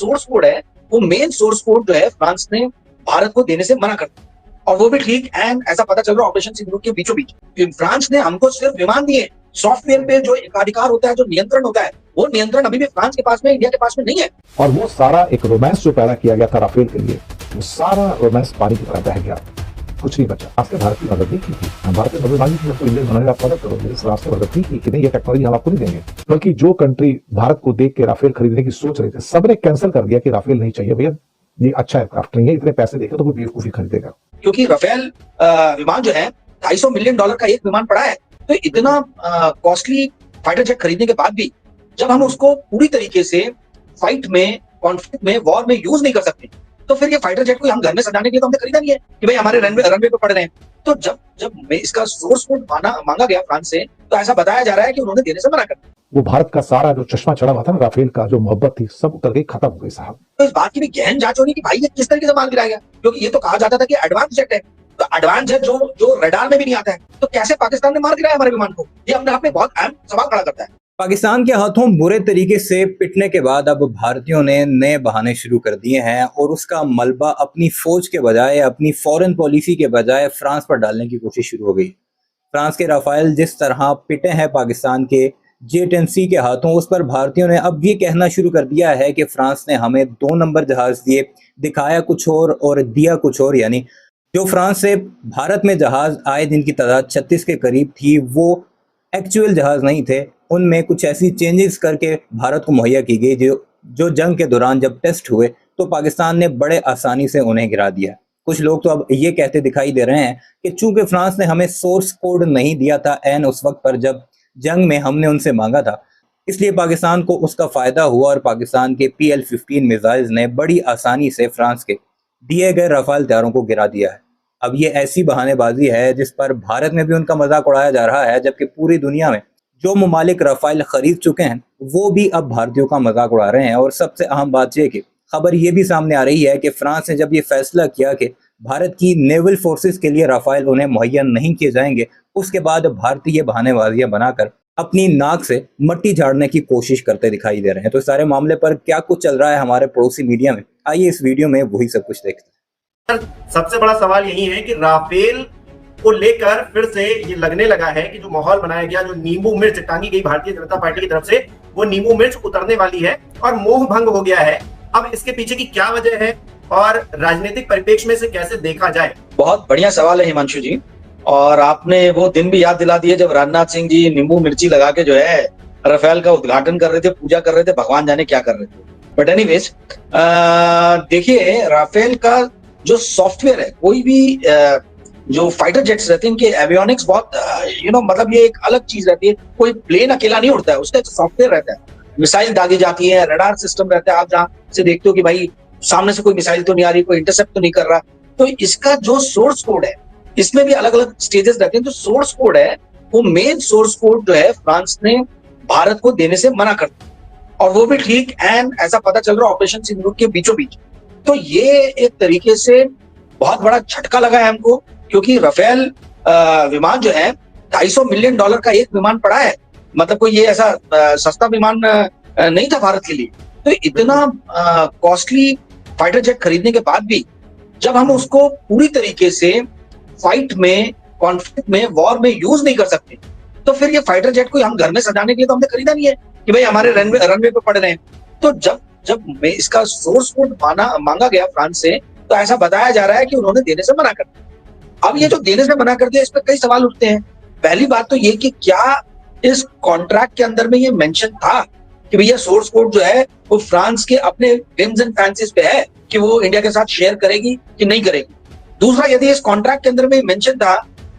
Source code है वो main source code जो है फ्रांस ने भारत को देने से मना कर दिया, और वो भी ठीक एंड ऐसा पता चल रहा है ऑपरेशन सिंदूर के बीचों बीच। फ्रांस ने हमको सिर्फ विमान दिए, सॉफ्टवेयर पे जो एकाधिकार होता है, जो नियंत्रण होता है, वो नियंत्रण अभी भी फ्रांस के पास में, इंडिया के पास में नहीं है। और वो सारा एक रोमांस जो पैदा किया गया था राफेल के लिए, वो सारा रोमांस पानी की तरह बह गया, कुछ नहीं बचा। आपके भारत की मदद नहीं की थी, भारत ने मदद मांगी थी, तो इंडियन बनाने आप मदद करोगे, इस रास्ते मदद नहीं की कि नहीं ये टेक्नोलॉजी हम आपको नहीं देंगे। बल्कि जो कंट्री भारत को देख के राफेल खरीदने की सोच रहे थे, सबने कैंसिल कर दिया कि राफेल नहीं चाहिए भैया, ये अच्छा एयरक्राफ्ट नहीं है, इतने पैसे देके तो कोई बेवकूफी खरीदेगा। क्योंकि राफेल विमान जो है $250 मिलियन का एक विमान पड़ा है, तो इतना कॉस्टली फाइटर जेट खरीदने के बाद भी जब हम उसको पूरी तरीके से फाइट में, कॉन्फ्लिक्ट में, वॉर में यूज नहीं कर सकते, तो फिर ये फाइटर जेट को हम घर में सजाने के लिए तो हमने खरीदा नहीं है कि भाई हमारे रनवे पे पड़ रहे हैं। तो जब इसका सोर्स कोड मांगा गया फ्रांस से, तो ऐसा बताया जा रहा है कि उन्होंने देने से मना कर दिया। वो भारत का सारा जो चश्मा चढ़ा हुआ था ना राफेल का, जो मोहब्बत थी, सब उतर गई, खत्म हो गई साहब। तो इस बात की भी गहन जांच होनी कि भाई ये किस तरीके से माल गिराया गया, क्योंकि ये तो कहा जाता था कि एडवांस जेट है, तो एडवांस जेट जो रडार में भी नहीं आता है, तो कैसे पाकिस्तान ने मार गिराया हमारे विमान को? ये अपने आप में बहुत अहम सवाल खड़ा करता है। पाकिस्तान के हाथों बुरे तरीके से पिटने के बाद अब भारतीयों ने नए बहाने शुरू कर दिए हैं और उसका मलबा अपनी फौज के बजाय, अपनी फॉरेन पॉलिसी के बजाय फ्रांस पर डालने की कोशिश शुरू हो गई। फ्रांस के राफेल जिस तरह पिटे हैं पाकिस्तान के J-10C के हाथों, उस पर भारतीयों ने अब ये कहना शुरू कर दिया है कि फ्रांस ने हमें 2 नंबर जहाज दिए, दिखाया कुछ और दिया कुछ और। यानी जो फ्रांस से भारत में जहाज आए जिनकी तादाद 36 के करीब थी, वो एक्चुअल जहाज नहीं थे, उनमें कुछ ऐसी चेंजेस करके भारत को मुहैया की गई जो जंग के दौरान जब टेस्ट हुए तो पाकिस्तान ने बड़े आसानी से उन्हें गिरा दिया। कुछ लोग तो अब ये कहते दिखाई दे रहे हैं कि चूंकि फ्रांस ने हमें सोर्स कोड नहीं दिया था एन उस वक्त पर जब जंग में हमने उनसे मांगा था, इसलिए पाकिस्तान को उसका फायदा हुआ और पाकिस्तान के PL-15 मिसाइल्स ने बड़ी आसानी से फ्रांस के दिए गए राफेल तैयारों को गिरा दिया है। अब ये ऐसी बहानेबाजी है जिस पर भारत में भी उनका मजाक उड़ाया जा रहा है, जबकि पूरी दुनिया में जो ममालिक राफेल खरीद चुके हैं वो भी अब भारतीयों का मजाक उड़ा रहे हैं। और सबसे अहम बात यह कि खबर ये भी सामने आ रही है कि फ्रांस ने जब ये फैसला किया कि भारत की नेवल फोर्सेस के लिए राफेल उन्हें मुहैया नहीं किए जाएंगे, उसके बाद भारतीय बहानेबाजियां बनाकर अपनी नाक से मट्टी झाड़ने की कोशिश करते दिखाई दे रहे हैं। तो इस सारे मामले पर क्या कुछ चल रहा है हमारे पड़ोसी मीडिया में, आइए इस वीडियो में वही सब कुछ देखते हैं। सबसे बड़ा सवाल यही है कि राफेल को लेकर फिर से ये लगने लगा है कि जो माहौल बनाया गया, जो नींबू मिर्च टांगी गई भारतीय जनता पार्टी की तरफ से, वो नींबू मिर्च उतरने वाली है और मोह भंग हो गया है। अब इसके पीछे की क्या वजह है और राजनीतिक परिप्रेक्ष्य में से कैसे देखा जाए? बहुत बढ़िया सवाल है हिमांशु जी, और आपने वो दिन भी याद दिला दिए जब राजनाथ सिंह जी नींबू मिर्ची लगा के जो है राफेल का उद्घाटन कर रहे थे, पूजा कर रहे थे, भगवान जाने क्या कर रहे थे। बट एनीवेज, देखिए राफेल का जो सॉफ्टवेयर है, कोई भी जो फाइटर जेट्स रहते हैं इनके एवियोनिक्स बहुत मतलब ये एक अलग चीज रहती है। कोई प्लेन अकेला नहीं उड़ता है, उसका एक सॉफ्टवेयर रहता है, मिसाइल दागी जाती है, रडार सिस्टम रहता है, आप जहां से देखते हो कि भाई सामने से कोई मिसाइल तो नहीं आ रही, कोई इंटरसेप्ट तो नहीं कर रहा। तो इसका जो सोर्स कोड है, इसमें भी अलग अलग स्टेजेस रहते हैं। जो सोर्स कोड है वो मेन सोर्स कोड जो है फ्रांस ने भारत को देने से मना कर दिया, और वो भी ठीक एंड ऐसा पता चल रहा है ऑपरेशन सिंदूर के बीचों बीच। तो ये एक तरीके से बहुत बड़ा झटका लगा है हमको, क्योंकि राफेल विमान जो है $250 मिलियन का एक विमान पड़ा है, मतलब कोई ये ऐसा सस्ता विमान नहीं था भारत के लिए। तो इतना कॉस्टली फाइटर जेट खरीदने के बाद भी जब हम उसको पूरी तरीके से फाइट में, कॉन्फ्लिक्ट में, वॉर में यूज नहीं कर सकते, तो फिर ये फाइटर जेट को हम घर में सजाने के लिए तो हमने खरीदा नहीं है कि भाई हमारे रनवे पे पड़ रहे हैं। तो जब इसका सोर्स कोड मांगा गया फ्रांस से, तो ऐसा बताया जा रहा है कि उन्होंने देने से मना कर दिया। अब ये जो देने से मना कर दिया, इस पर कई सवाल उठते हैं। पहली बात तो ये कि क्या इस कॉन्ट्रैक्ट के अंदर में ये मेंशन था कि भैया सोर्स कोड जो है वो फ्रांस के अपने विम्स एंड फैंसीज पे है कि वो इंडिया के साथ शेयर करेगी कि नहीं करेगी। दूसरा, यदि इस कॉन्ट्रैक्ट के अंदर में मेंशन था,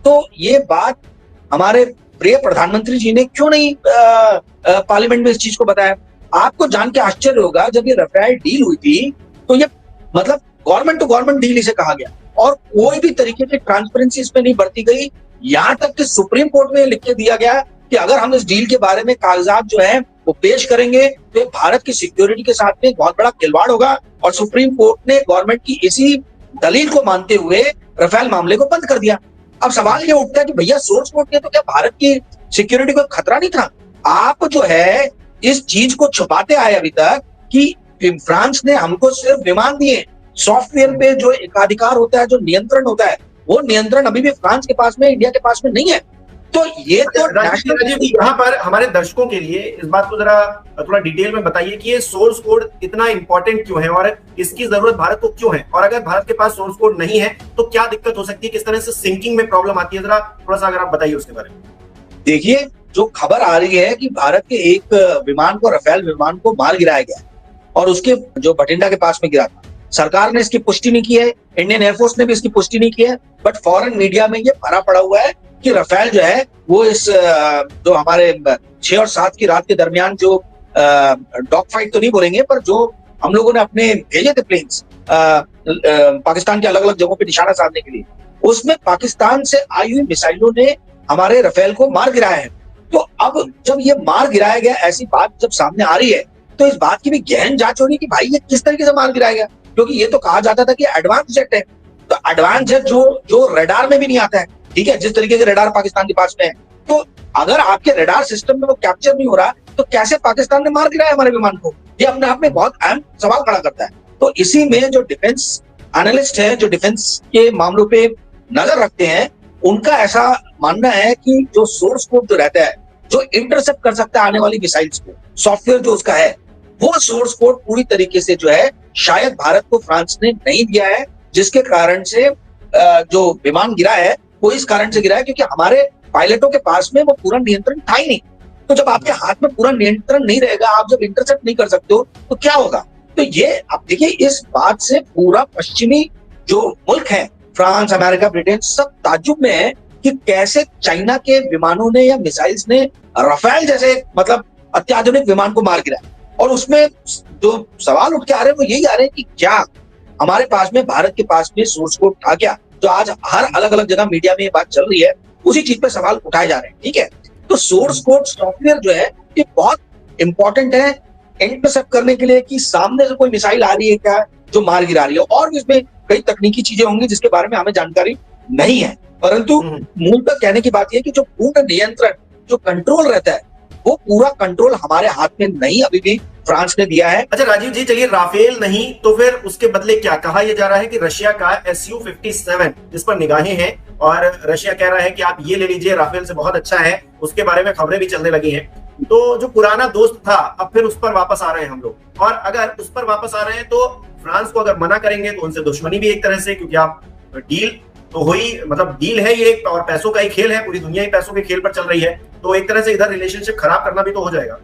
तो ये बात हमारे प्रिय प्रधानमंत्री जी ने क्यों नहीं पार्लियामेंट में इस चीज को बताया? आपको जान के आश्चर्य होगा, जब ये राफेल डील हुई थी तो ये मतलब गवर्नमेंट टू गवर्नमेंट डील इसे कहा गया, और कोई भी तरीके की ट्रांसपेरेंसी इसमें नहीं बरती गई। यहाँ तक कि सुप्रीम कोर्ट में लिख के दिया गया कि अगर हम इस डील के बारे में कागजात जो है वो पेश करेंगे तो ये भारत की सिक्योरिटी के साथ में एक बहुत बड़ा खिलवाड़ होगा, और सुप्रीम कोर्ट ने गवर्नमेंट की इसी दलील को मानते हुए राफेल मामले को बंद कर दिया। अब सवाल ये उठता है कि भैया सोर्स कोड ने तो क्या भारत की सिक्योरिटी को खतरा नहीं था? आप जो है इस चीज को छुपाते आए अभी तक कि फ्रांस ने हमको सिर्फ विमान दिए, सॉफ्टवेयर पे जो एकाधिकार होता है, जो नियंत्रण होता है, वो नियंत्रण अभी भी फ्रांस के पास में, इंडिया के पास में नहीं है। तो ये तो राजीव जी, यहाँ पर हमारे दर्शकों के लिए इस बात को जरा थोड़ा डिटेल में बताइए कि ये सोर्स कोड इतना इंपॉर्टेंट क्यों है और इसकी जरूरत भारत को क्यों है, और अगर भारत के पास सोर्स कोड नहीं है तो क्या दिक्कत हो सकती है, किस तरह से सिंकिंग में प्रॉब्लम आती है, जरा थोड़ा सा अगर आप बताइए उसके बारे में। देखिए, जो खबर आ रही है कि भारत के एक विमान को, राफेल विमान को मार गिराया गया और उसके जो बठिंडा के पास में गिरा था, सरकार ने इसकी पुष्टि नहीं की है, इंडियन एयरफोर्स ने भी इसकी पुष्टि नहीं की है, बट फॉरेन मीडिया में ये भरा पड़ा हुआ है कि राफेल जो है वो इस जो हमारे 6 और 7 की रात के दरमियान जो डॉग फाइट तो नहीं बोलेंगे, पर जो हम लोगों ने अपने भेजे थे प्लेन्स पाकिस्तान के अलग अलग जगहों पे निशाना साधने के लिए, उसमें पाकिस्तान से आई हुई मिसाइलों ने हमारे राफेल को मार गिराया है। तो अब जब ये मार गिराया गया, ऐसी बात जब सामने आ रही है, तो इस बात की भी गहन जांच होनी कि भाई ये किस तरीके से मार गिराया गया, क्योंकि ये तो कहा जाता था कि एडवांस जेट है। तो एडवांस जेट जो रडार में भी नहीं आता है, ठीक है, जिस तरीके के रडार पाकिस्तान के पास में है, तो अगर आपके रडार सिस्टम में वो कैप्चर नहीं हो रहा, तो कैसे पाकिस्तान ने मार गिराया हमारे विमान को? ये अपने आप में बहुत अहम सवाल खड़ा करता है। तो इसी में जो डिफेंस एनालिस्ट है, जो डिफेंस के मामलों पे नजर रखते हैं, उनका ऐसा मानना है कि जो सोर्स कोड जो रहता है, जो इंटरसेप्ट कर सकता है आने वाली मिसाइल्स को, सॉफ्टवेयर जो उसका है, वो सोर्स कोड पूरी तरीके से जो है शायद भारत को फ्रांस ने नहीं दिया है, जिसके कारण से जो विमान गिरा है वो इस कारण से गिरा है क्योंकि हमारे पायलटों के पास में वो पूरा नियंत्रण था ही नहीं। तो जब आपके हाथ में पूरा नियंत्रण नहीं रहेगा, आप जब इंटरसेप्ट नहीं कर सकते हो, तो क्या होगा? तो ये आप देखिए, इस बात से पूरा पश्चिमी जो मुल्क है, फ्रांस, अमेरिका, ब्रिटेन, सब ताज्जुब में है कि कैसे चाइना के विमानों ने या मिसाइल्स ने राफेल जैसे मतलब अत्याधुनिक विमान को मार गिराया। और उसमें जो सवाल उठ के आ रहे हैं वो यही आ रहे हैं कि क्या हमारे पास में, भारत के पास में सोर्स कोड था क्या? जो आज हर अलग अलग जगह मीडिया में ये बात चल रही है, उसी चीज पे सवाल उठाए जा रहे हैं, ठीक है। तो सोर्स कोड सॉफ्टवेयर जो है ये बहुत इंपॉर्टेंट है इंटरसेप्ट करने के लिए कि सामने से कोई मिसाइल आ रही है क्या जो मार गिरा रही है, और भी इसमें कई तकनीकी चीजें होंगी जिसके बारे में हमें जानकारी नहीं है, परंतु मूलतः कहने की बात यह कि जो पूर्ण नियंत्रण, जो कंट्रोल रहता है, वो पूरा कंट्रोल हमारे हाथ में नहीं अभी भी फ्रांस ने दिया है। अच्छा राजीव जी, चलिए राफेल नहीं तो फिर उसके बदले क्या कहा यह जा रहा है कि रशिया का Su-57 जिस पर निगाहें हैं, और रशिया कह रहा है कि आप ये ले लीजिए, राफेल से बहुत अच्छा है, उसके बारे में खबरें भी चलने लगी हैं। तो जो पुराना दोस्त था अब फिर उस पर वापस आ रहे हैं हम लोग, और अगर उस पर वापस आ रहे हैं तो फ्रांस को अगर मना करेंगे तो उनसे दुश्मनी भी एक तरह से, क्योंकि आप डील तो हुई, मतलब डील है ये, और पैसों का ही खेल है, पूरी दुनिया ही पैसों के खेल पर चल रही है, तो एक तरह से इधर रिलेशनशिप खराब करना भी तो हो जाएगा।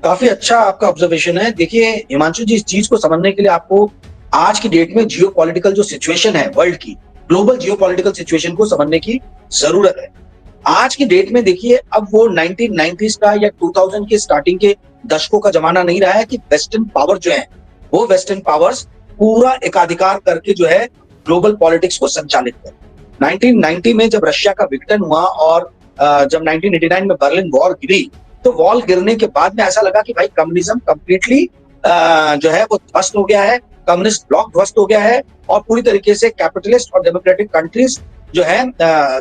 काफी अच्छा आपका ऑब्जर्वेशन है। देखिए हिमांशु जी, इस चीज को समझने के लिए आपको आज की डेट में जियोपॉलिटिकल जो सिचुएशन है वर्ल्ड की, ग्लोबल जियोपॉलिटिकल सिचुएशन को समझने की जरूरत है। आज की डेट में देखिए, अब वो 1990s का या 2000 के स्टार्टिंग के दशकों का जमाना नहीं रहा है कि वेस्टर्न पावर जो है, वो वेस्टर्न पावर्स पूरा एकाधिकार करके जो है ग्लोबल पॉलिटिक्स को संचालित कर। 1990 में जब रशिया का विघटन हुआ और जब 1989 में बर्लिन वॉल गिरी, तो वॉल गिरने के बाद में ऐसा लगा कि भाई कम्युनिज्म कंप्लीटली जो है वो ध्वस्त हो गया है, कम्युनिस्ट ब्लॉक ध्वस्त हो गया है, और पूरी तरीके से कैपिटलिस्ट और डेमोक्रेटिक कंट्रीज जो है,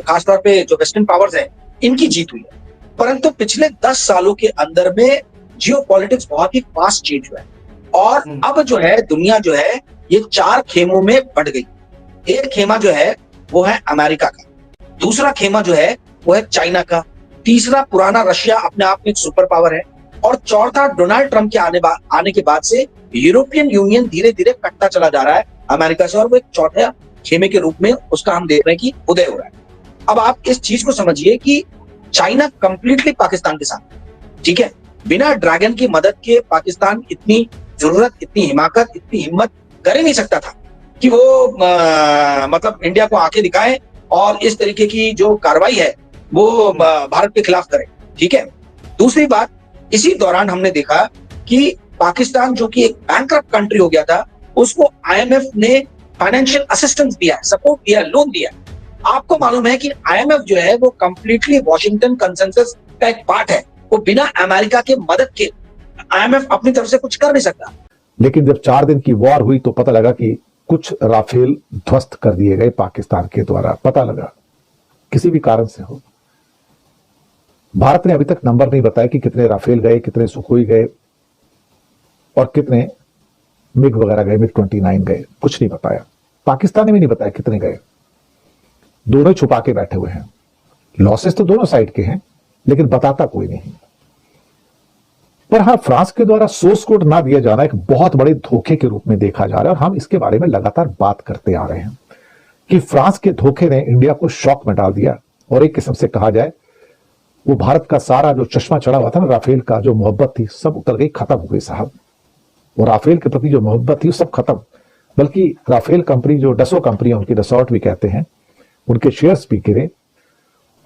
खासतौर पे जो वेस्टर्न पावर्स हैं, इनकी जीत हुई है। परंतु पिछले 10 सालों के अंदर में जियोपॉलिटिक्स बहुत ही फास्ट चेंज हुआ है, और अब जो है दुनिया जो है ये 4 खेमों में बंट गई। एक खेमा जो है वो है अमेरिका का, दूसरा खेमा जो है वो है चाइना का, तीसरा पुराना रशिया अपने आप में एक सुपर पावर है, और चौथा डोनाल्ड ट्रंप के आने के बाद से यूरोपियन यूनियन धीरे धीरे कटता चला जा रहा है अमेरिका से, और वो एक चौथे खेमे के रूप में उसका हम देख रहे हैं कि उदय हो रहा है। अब आप इस चीज को समझिए कि चाइना कंप्लीटली पाकिस्तान के साथ, ठीक है, बिना ड्रैगन की मदद के पाकिस्तान इतनी जरूरत, इतनी हिमाकत, इतनी हिम्मत कर ही नहीं सकता था कि वो मतलब इंडिया को आंखें दिखाए और इस तरीके की जो कार्रवाई है वो भारत के खिलाफ करे, ठीक है। दूसरी बात, इसी दौरान हमने देखा कि पाकिस्तान जो कि एक बैंकरप्ट कंट्री हो गया था, उसको IMF ने फाइनेंशियल असिस्टेंस दिया है, सपोर्ट दिया, लोन दिया। आपको मालूम है कि IMF जो है वो कंप्लीटली वॉशिंगटन कंसेंसस का एक पार्ट है, वो बिना अमेरिका के मदद के IMF अपनी तरफ से कुछ कर नहीं सकता। लेकिन जब 4 दिन की वॉर हुई तो पता लगा कि कुछ राफेल ध्वस्त कर दिए गए पाकिस्तान के द्वारा, पता लगा किसी भी कारण से हो। भारत ने अभी तक नंबर नहीं बताया कि कितने राफेल गए, कितने सुखोई गए। और कितने मिग वगैरह गए, MiG-29 गए, कुछ नहीं बताया। पाकिस्तान ने भी नहीं बताया कितने गए, दोनों छुपा के बैठे हुए हैं। लॉसेस तो दोनों साइड के हैं, लेकिन बताता कोई नहीं। पर हाँ, फ्रांस के द्वारा सोर्स कोड ना दिया जाना एक बहुत बड़े धोखे के रूप में देखा जा रहा है, और हम इसके बारे में लगातार बात करते आ रहे हैं कि फ्रांस के धोखे ने इंडिया को शॉक में डाल दिया, और एक किस्म से कहा जाए वो भारत का सारा जो चश्मा चढ़ा हुआ था ना, राफेल का जो मोहब्बत थी, सब उतर गई, खत्म हो गई साहब। और राफेल के प्रति जो मोहब्बत थी सब खत्म। बल्कि राफेल कंपनी, जो डसो कंपनी है, उनकी डसॉल्ट भी कहते हैं, उनके शेयर्स भी गिरे,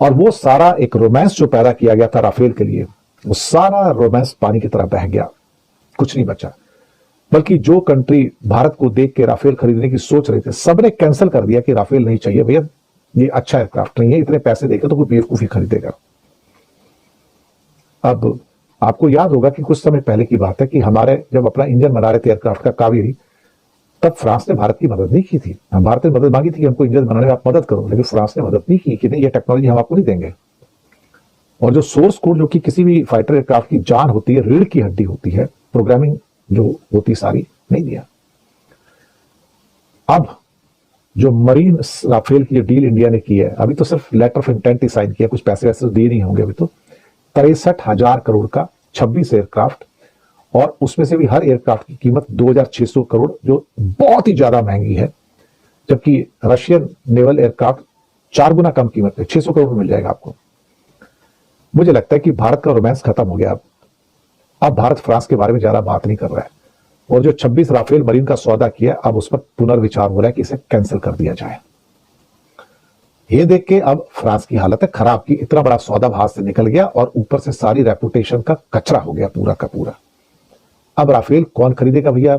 और वो सारा एक रोमांस जो पैदा किया गया था राफेल के लिए, वो सारा रोमांस पानी की तरह बह गया, कुछ नहीं बचा। बल्कि जो कंट्री भारत को देख के राफेल खरीदने की सोच रहे थे, सबने कैंसिल कर दिया कि राफेल नहीं चाहिए भैया, ये अच्छा एयरक्राफ्ट नहीं है, इतने पैसे देकर तो कोई बेवकूफी खरीदेगा। अब आपको याद होगा कि कुछ समय पहले की बात है कि हमारे जब अपना इंजन बना रहे थे एयरक्राफ्ट का, कावेरी, तब फ्रांस ने भारत की मदद नहीं की थी। हम भारत ने मदद मांगी थी कि हमको इंजन बनाने में आप मदद करो, लेकिन फ्रांस ने मदद नहीं की कि नहीं, ये टेक्नोलॉजी हम आपको नहीं देंगे। और जो सोर्स कोड, जो कि किसी भी फाइटर एयरक्राफ्ट की जान होती है, रीढ़ की हड्डी होती है, प्रोग्रामिंग जो होती सारी, नहीं दिया। अब जो मरीन राफेल की जो डील इंडिया ने की है, अभी तो सिर्फ लेटर ऑफ इंटेंट ही साइन किया, कुछ पैसे वैसे तो दिए नहीं होंगे अभी तो, 63,000 करोड़ का 26 एयरक्राफ्ट, और उसमें से भी हर एयरक्राफ्ट की कीमत 2,600 करोड़, जो बहुत ही ज्यादा महंगी है। जबकि रशियन नेवल एयरक्राफ्ट 4 गुना कम कीमत पे 600 करोड़ में मिल जाएगा आपको। मुझे लगता है कि भारत का रोमांस खत्म हो गया। अब भारत फ्रांस के बारे में ज्यादा बात नहीं कर रहा है, और जो 26 राफेल मरीन का सौदा किया, अब उस पर पुनर्विचार हो रहा है कि इसे कैंसिल कर दिया जाए। ये देख के अब फ्रांस की हालत है खराब कि इतना बड़ा सौदा हाथ से निकल गया, और ऊपर से सारी रेपुटेशन का कचरा हो गया पूरा का पूरा। अब राफेल कौन खरीदेगा भैया?